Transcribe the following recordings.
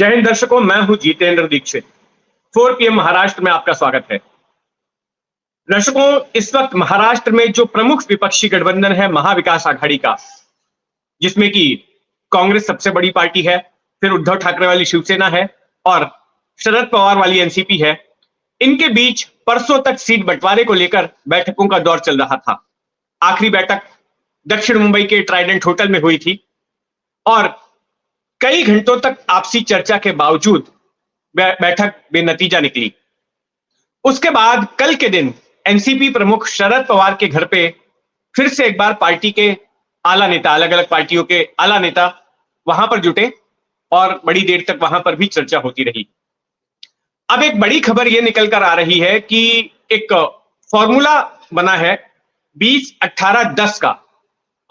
जय हिंद दर्शकों, मैं हूं जितेंद्र दीक्षित। 4 PM महाराष्ट्र में आपका स्वागत है। दर्शकों, इस वक्त महाराष्ट्र में जो प्रमुख विपक्षी गठबंधन है महाविकास आघाड़ी का, जिसमें कि कांग्रेस सबसे बड़ी पार्टी है, फिर उद्धव ठाकरे वाली शिवसेना है और शरद पवार वाली एनसीपी है। इनके बीच परसों तक सीट बंटवारे को लेकर बैठकों का दौर चल रहा था। आखिरी बैठक दक्षिण मुंबई के ट्राइडेंट होटल में हुई थी और कई घंटों तक आपसी चर्चा के बावजूद बैठक बेनतीजा निकली। उसके बाद कल के दिन एनसीपी प्रमुख शरद पवार के घर पे फिर से एक बार पार्टी के आला नेता, अलग अलग पार्टियों के आला नेता वहां पर जुटे और बड़ी देर तक वहां पर भी चर्चा होती रही। अब एक बड़ी खबर यह निकल कर आ रही है कि एक फॉर्मूला बना है 20-18-10 का,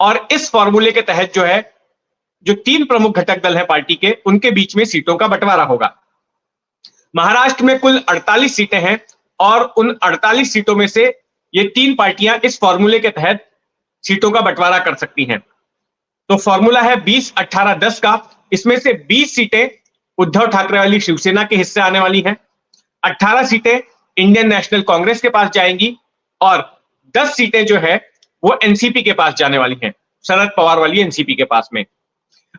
और इस फॉर्मूले के तहत जो 3 प्रमुख घटक दल हैं पार्टी के, उनके बीच में सीटों का बंटवारा होगा। महाराष्ट्र में कुल 48 सीटें हैं और उन 48 सीटों में से ये 3 पार्टियां इस फॉर्मूले के तहत सीटों का बंटवारा कर सकती हैं। तो फॉर्मूला है 20-18-10 का। इसमें से 20 सीटें उद्धव ठाकरे वाली शिवसेना के हिस्से आने वाली हैं, 18 सीटें इंडियन नेशनल कांग्रेस के पास जाएंगी और 10 सीटें वो एनसीपी के पास जाने वाली हैं, शरद पवार वाली एनसीपी के पास में।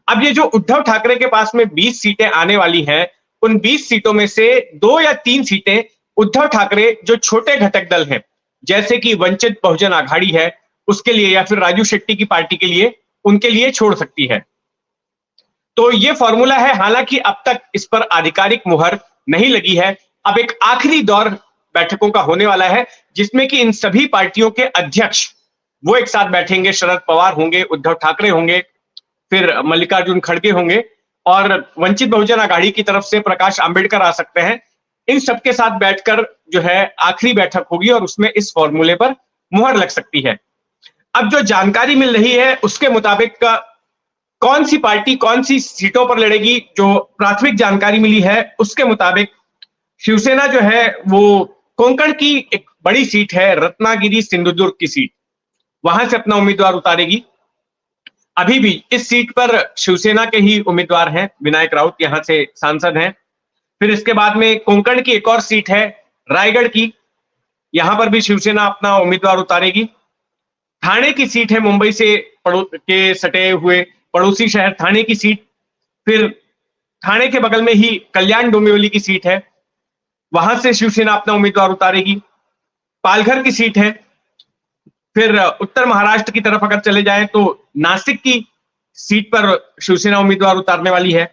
अब ये जो उद्धव ठाकरे के पास में 20 सीटें आने वाली हैं, उन 20 सीटों में से 2 या 3 सीटें उद्धव ठाकरे जो छोटे घटक दल हैं, जैसे कि वंचित बहुजन आघाड़ी है, उसके लिए, या फिर राजू शेट्टी की पार्टी के लिए, उनके लिए छोड़ सकती है। तो ये फॉर्मूला है। हालांकि अब तक इस पर आधिकारिक मुहर नहीं लगी है। अब एक आखिरी दौर बैठकों का होने वाला है, जिसमें कि इन सभी पार्टियों के अध्यक्ष वो एक साथ बैठेंगे। शरद पवार होंगे, उद्धव ठाकरे होंगे, फिर मल्लिकार्जुन खड़गे होंगे और वंचित बहुजन आघाड़ी की तरफ से प्रकाश आंबेडकर आ सकते हैं। इन सबके साथ बैठकर आखिरी बैठक होगी और उसमें इस फॉर्मूले पर मुहर लग सकती है। अब जो जानकारी मिल रही है उसके मुताबिक कौन सी पार्टी कौन सी सीटों पर लड़ेगी, जो प्राथमिक जानकारी मिली है उसके मुताबिक शिवसेना वो कोंकण की एक बड़ी सीट है, रत्नागिरी सिंधुदुर्ग की सीट, वहां से अपना उम्मीदवार उतारेगी। अभी भी इस सीट पर शिवसेना के ही उम्मीदवार हैं, विनायक राउत यहां से सांसद हैं। फिर इसके बाद में कोंकण की एक और सीट है रायगढ़ की, यहां पर भी शिवसेना अपना उम्मीदवार उतारेगी। ठाणे की सीट है मुंबई से के सटे हुए पड़ोसी शहर ठाणे की सीट। फिर ठाणे के बगल में ही कल्याण डोंबिवली की सीट है, वहां से शिवसेना अपना उम्मीदवार उतारेगी। पालघर की सीट है। फिर उत्तर महाराष्ट्र की तरफ अगर चले जाएं तो नासिक की सीट पर शिवसेना उम्मीदवार उतारने वाली है।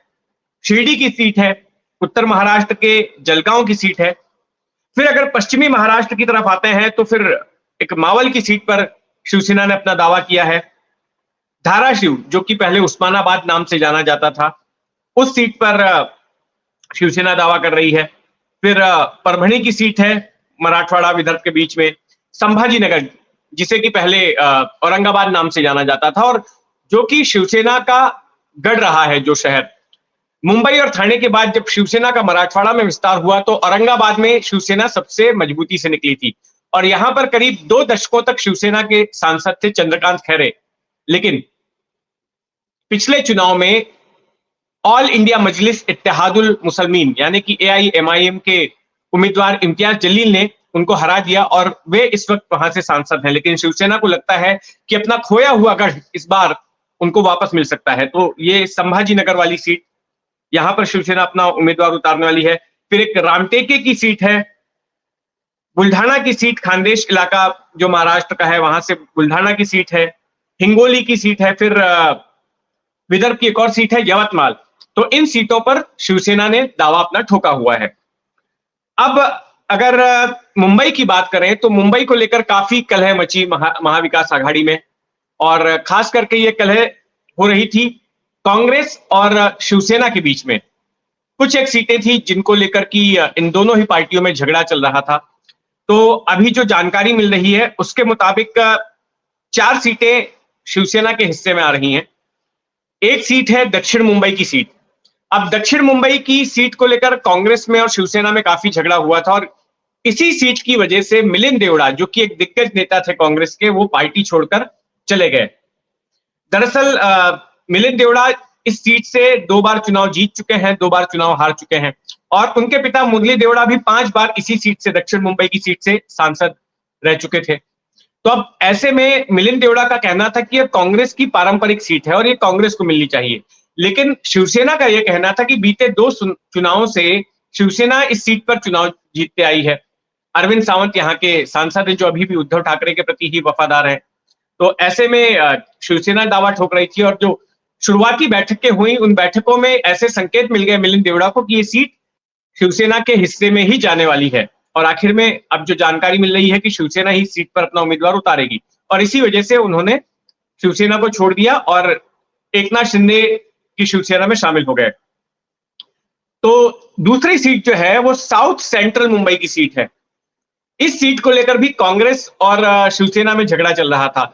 शिरडी की सीट है, उत्तर महाराष्ट्र के जलगांव की सीट है। फिर अगर पश्चिमी महाराष्ट्र की तरफ आते हैं तो फिर एक मावल की सीट पर शिवसेना ने अपना दावा किया है। धाराशिव, जो कि पहले उस्मानाबाद नाम से जाना जाता था, उस सीट पर शिवसेना दावा कर रही है। फिर परभणी की सीट है मराठवाड़ा विदर्भ के बीच में। संभाजीनगर, जिसे कि पहले औरंगाबाद नाम से जाना जाता था और जो कि शिवसेना का गढ़ रहा है, जो शहर। मुंबई और ठाणे के बाद जब शिवसेना का मराठवाड़ा में विस्तार हुआ तो औरंगाबाद में शिवसेना सबसे मजबूती से निकली थी और यहां पर करीब 2 दशकों तक शिवसेना के सांसद थे चंद्रकांत खैरे। लेकिन पिछले चुनाव में ऑल इंडिया मजलिस इत्तेहादुल मुसलमीन यानी कि AIMIM के उम्मीदवार इम्तियाज जलील ने उनको हरा दिया और वे इस वक्त वहां से सांसद हैं। लेकिन शिवसेना को लगता है कि अपना खोया हुआ गढ़ इस बार उनको वापस मिल सकता है। तो ये संभाजीनगर वाली सीट, यहां पर शिवसेना अपना उम्मीदवार उतारने वाली है। फिर एक रामटेके की सीट है, बुल्ढाना की सीट, खानदेश इलाका जो महाराष्ट्र का है, वहां से बुल्ढाना की सीट है। हिंगोली की सीट है। फिर विदर्भ की एक और सीट है यवतमाल। तो इन सीटों पर शिवसेना ने दावा अपना ठोका हुआ है। अब अगर मुंबई की बात करें तो मुंबई को लेकर काफी कलह मची महाविकास आघाड़ी में, और खास करके ये कलह हो रही थी कांग्रेस और शिवसेना के बीच में। कुछ एक सीटें थी जिनको लेकर कि इन दोनों ही पार्टियों में झगड़ा चल रहा था। तो अभी जो जानकारी मिल रही है उसके मुताबिक 4 सीटें शिवसेना के हिस्से में आ रही हैं। एक सीट है दक्षिण मुंबई की सीट। अब दक्षिण मुंबई की सीट को लेकर कांग्रेस में और शिवसेना में काफी झगड़ा हुआ था और इसी सीट की वजह से मिलिंद देवड़ा, जो कि एक दिग्गज नेता थे कांग्रेस के, वो पार्टी छोड़कर चले गए। दरअसल मिलिंद देवड़ा इस सीट से 2 बार चुनाव जीत चुके हैं, 2 बार चुनाव हार चुके हैं और उनके पिता मुरली देवड़ा भी 5 बार इसी सीट से, दक्षिण मुंबई की सीट से सांसद रह चुके थे। तो अब ऐसे में मिलिंद देवड़ा का कहना था कि यह कांग्रेस की पारंपरिक सीट है और ये कांग्रेस को मिलनी चाहिए। लेकिन शिवसेना का यह कहना था कि बीते 2 चुनावों से शिवसेना इस सीट पर चुनाव जीतते आई है। अरविंद सावंत यहाँ के सांसद हैं जो अभी भी उद्धव ठाकरे के प्रति ही वफादार हैं। तो ऐसे में शिवसेना दावा ठोक रही थी और जो शुरुआती बैठकें हुई उन बैठकों में ऐसे संकेत मिल गए मिलिंद देवड़ा को कि ये सीट शिवसेना के हिस्से में ही जाने वाली है और आखिर में अब जो जानकारी मिल रही है कि शिवसेना ही सीट पर अपना उम्मीदवार उतारेगी और इसी वजह से उन्होंने शिवसेना को छोड़ दिया और एकनाथ शिंदे की शिवसेना में शामिल हो गए। तो दूसरी सीट जो है वो साउथ सेंट्रल मुंबई की सीट है। इस सीट को लेकर भी कांग्रेस और शिवसेना में झगड़ा चल रहा था।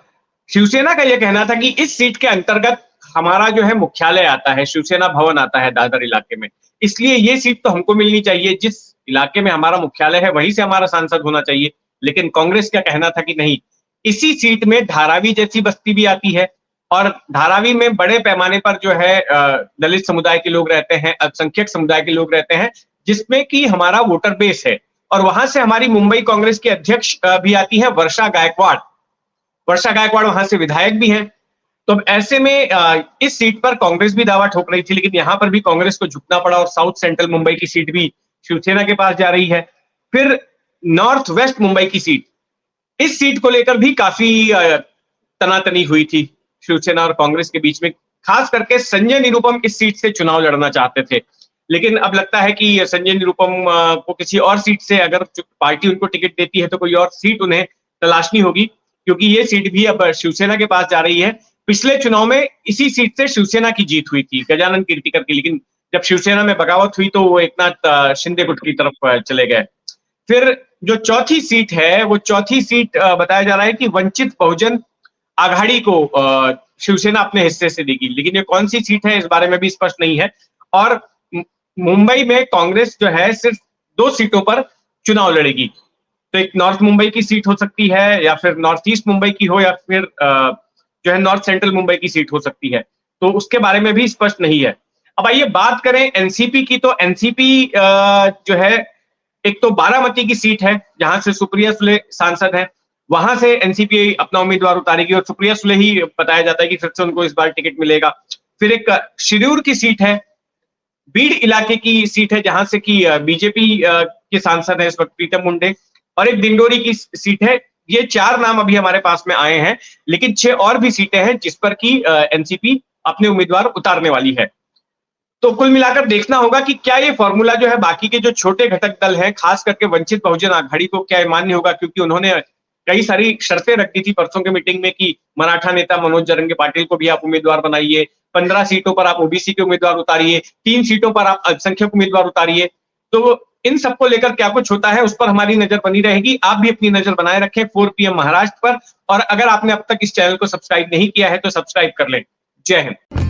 शिवसेना का यह कहना था कि इस सीट के अंतर्गत हमारा जो है मुख्यालय आता है, शिवसेना भवन आता है दादर इलाके में, इसलिए ये सीट तो हमको मिलनी चाहिए। जिस इलाके में हमारा मुख्यालय है वहीं से हमारा सांसद होना चाहिए। लेकिन कांग्रेस का कहना था कि नहीं, इसी सीट में धारावी जैसी बस्ती भी आती है और धारावी में बड़े पैमाने पर जो है दलित समुदाय के लोग रहते हैं, अल्पसंख्यक समुदाय के लोग रहते हैं, जिसमें कि हमारा वोटर बेस है और वहां से हमारी मुंबई कांग्रेस की अध्यक्ष भी आती है वर्षा गायकवाड़। वर्षा गायकवाड़ वहां से विधायक भी हैं। तो अब ऐसे में इस सीट पर कांग्रेस भी दावा ठोक रही थी, लेकिन यहां पर भी कांग्रेस को झुकना पड़ा और साउथ सेंट्रल मुंबई की सीट भी शिवसेना के पास जा रही है। फिर नॉर्थ वेस्ट मुंबई की सीट, इस सीट को लेकर भी काफी तनातनी हुई थी शिवसेना और कांग्रेस के बीच में। खास करके संजय निरुपम इस सीट से चुनाव लड़ना चाहते थे, लेकिन अब लगता है कि संजय निरुपम को किसी और सीट से अगर पार्टी उनको टिकट देती है तो कोई और सीट उन्हें तलाशनी होगी, क्योंकि ये सीट भी अब शिवसेना के पास जा रही है। पिछले चुनाव में इसी सीट से शिवसेना की जीत हुई थी गजानन कीर्तिकर की, लेकिन जब शिवसेना में बगावत हुई तो वो एकनाथ शिंदे गुट की तरफ चले गए। फिर जो चौथी सीट है वो चौथी सीट बताया जा रहा है कि वंचित बहुजन आघाड़ी को शिवसेना अपने हिस्से से देगी, लेकिन ये कौन सी सीट है इस बारे में भी स्पष्ट नहीं है। और मुंबई में कांग्रेस जो है सिर्फ 2 सीटों पर चुनाव लड़ेगी। तो एक नॉर्थ मुंबई की सीट हो सकती है या फिर नॉर्थ ईस्ट मुंबई की हो या फिर जो है नॉर्थ सेंट्रल मुंबई की सीट हो सकती है, तो उसके बारे में भी स्पष्ट नहीं है। अब आइए बात करें एनसीपी की। तो एनसीपी जो है एक तो बारामती की सीट है जहां से सुप्रिया सुले सांसद है, वहां से एनसीपी अपना उम्मीदवार उतारेगी और सुप्रिया सुले ही बताया जाता है कि फिर से उनको इस बार टिकट मिलेगा। फिर एक शिरूर की सीट है, बीड इलाके की सीट है जहां से कि बीजेपी के सांसद है इस वक्त प्रीतम मुंडे, और एक दिंडोरी की सीट है। ये 4 नाम अभी हमारे पास में आए हैं, लेकिन 6 और भी सीटें हैं जिस पर कि एनसीपी अपने उम्मीदवार उतारने वाली है। तो कुल मिलाकर देखना होगा कि क्या ये फॉर्मूला जो है बाकी के जो छोटे घटक दल हैं, खास करके वंचित बहुजन आघाड़ी को क्या मान्य होगा, क्योंकि उन्होंने कई सारी शर्तें रख दी थी परसों के मीटिंग में कि मराठा नेता मनोज जरंगे पाटिल को भी आप उम्मीदवार बनाइए, 15 सीटों पर आप ओबीसी के उम्मीदवार उतारिए, 3 सीटों पर आप अल्पसंख्यक उम्मीदवार उतारिए। तो इन सबको लेकर क्या कुछ होता है उस पर हमारी नजर बनी रहेगी। आप भी अपनी नजर बनाए रखें 4 PM महाराष्ट्र पर, और अगर आपने अब तक इस चैनल को सब्सक्राइब नहीं किया है तो सब्सक्राइब कर लें। जय हिंद।